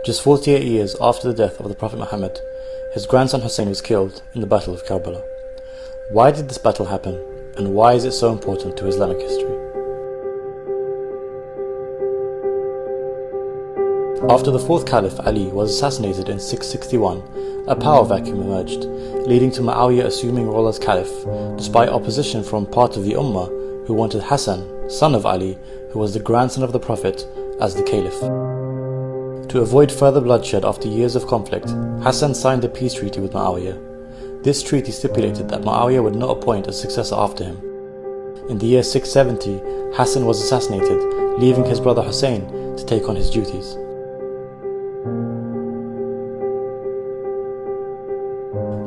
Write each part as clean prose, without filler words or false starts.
Just 48 years after the death of the Prophet Muhammad, his grandson Hussein was killed in the Battle of Karbala. Why did this battle happen, and why is it so important to Islamic history? After the fourth Caliph Ali was assassinated in 661, a power vacuum emerged, leading to Muawiyah assuming role as Caliph, despite opposition from part of the Ummah who wanted Hassan, son of Ali, who was the grandson of the Prophet, as the Caliph. To avoid further bloodshed after years of conflict, Hassan signed a peace treaty with Muawiyah. This treaty stipulated that Muawiyah would not appoint a successor after him. In the year 670, Hassan was assassinated, leaving his brother Hussein to take on his duties.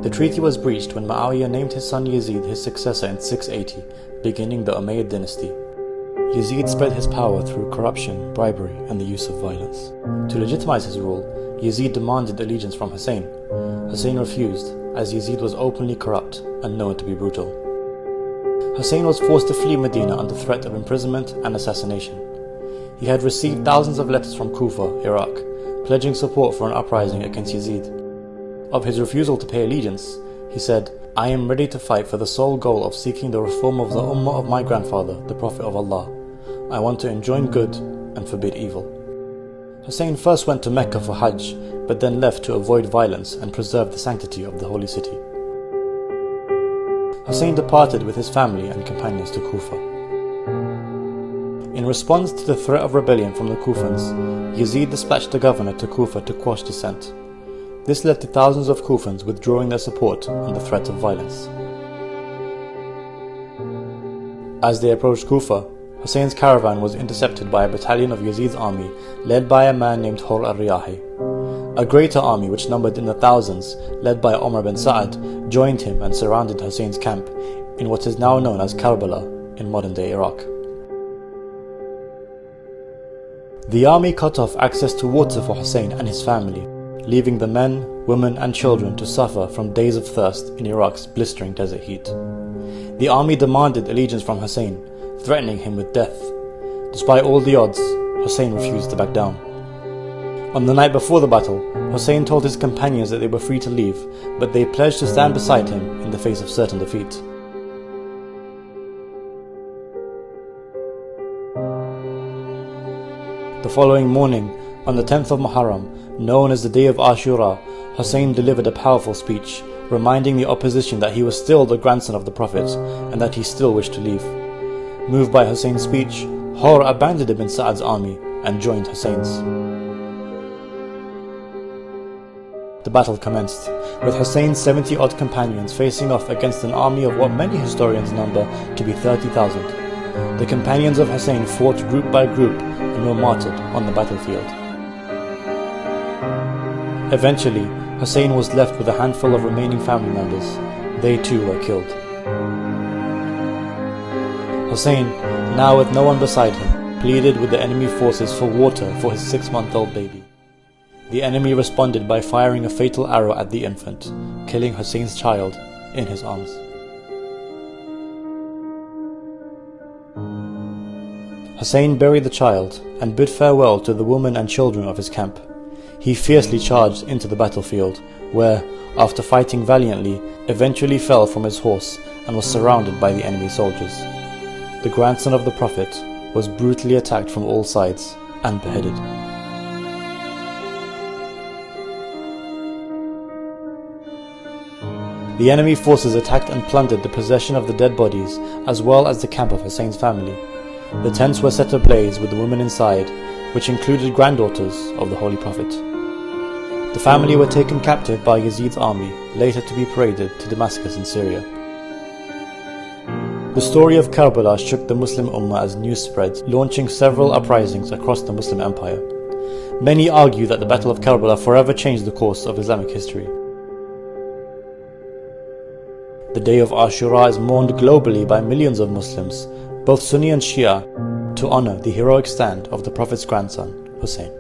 The treaty was breached when Muawiyah named his son Yazid his successor in 680, beginning the Umayyad dynasty. Yazid spread his power through corruption, bribery, and the use of violence. To legitimize his rule, Yazid demanded allegiance from Hussein. Hussein refused, as Yazid was openly corrupt and known to be brutal. Hussein was forced to flee Medina under threat of imprisonment and assassination. He had received thousands of letters from Kufa, Iraq, pledging support for an uprising against Yazid. Of his refusal to pay allegiance, he said, "I am ready to fight for the sole goal of seeking the reform of the Ummah of my grandfather, the Prophet of Allah. I want to enjoin good and forbid evil." Hussein first went to Mecca for Hajj, but then left to avoid violence and preserve the sanctity of the holy city. Hussein departed with his family and companions to Kufa. In response to the threat of rebellion from the Kufans, Yazid dispatched the governor to Kufa to quash dissent. This led to thousands of Kufans withdrawing their support under threat of violence. As they approached Kufa, Hussein's caravan was intercepted by a battalion of Yazid's army led by a man named Hur al-Riyahi. A greater army which numbered in the thousands, led by Umar bin Sa'ad, joined him and surrounded Hussein's camp in what is now known as Karbala in modern-day Iraq. The army cut off access to water for Hussein and his family, leaving the men, women and children to suffer from days of thirst in Iraq's blistering desert heat. The army demanded allegiance from Hussein, threatening him with death. Despite all the odds, Hussein refused to back down. On the night before the battle, Hussein told his companions that they were free to leave, but they pledged to stand beside him in the face of certain defeat. The following morning, on the 10th of Muharram, known as the day of Ashura, Hussein delivered a powerful speech, reminding the opposition that he was still the grandson of the Prophet and that he still wished to leave. Moved by Hussein's speech, Hur abandoned Ibn Sa'ad's army and joined Hussein's. The battle commenced, with Hussein's 70-odd companions facing off against an army of what many historians number to be 30,000. The companions of Hussein fought group by group and were martyred on the battlefield. Eventually, Hussein was left with a handful of remaining family members. They too were killed. Hussein, now with no one beside him, pleaded with the enemy forces for water for his 6-month-old baby. The enemy responded by firing a fatal arrow at the infant, killing Hussein's child in his arms. Hussein buried the child and bid farewell to the women and children of his camp. He fiercely charged into the battlefield, where, after fighting valiantly, eventually fell from his horse and was surrounded by the enemy soldiers. The grandson of the Prophet was brutally attacked from all sides and beheaded. The enemy forces attacked and plundered the possession of the dead bodies as well as the camp of Hussein's family. The tents were set ablaze with the women inside, which included granddaughters of the Holy Prophet. The family were taken captive by Yazid's army, later to be paraded to Damascus in Syria. The story of Karbala shook the Muslim Ummah as news spread, launching several uprisings across the Muslim empire. Many argue that the Battle of Karbala forever changed the course of Islamic history. The day of Ashura is mourned globally by millions of Muslims, both Sunni and Shia, to honor the heroic stand of the Prophet's grandson, Hussein.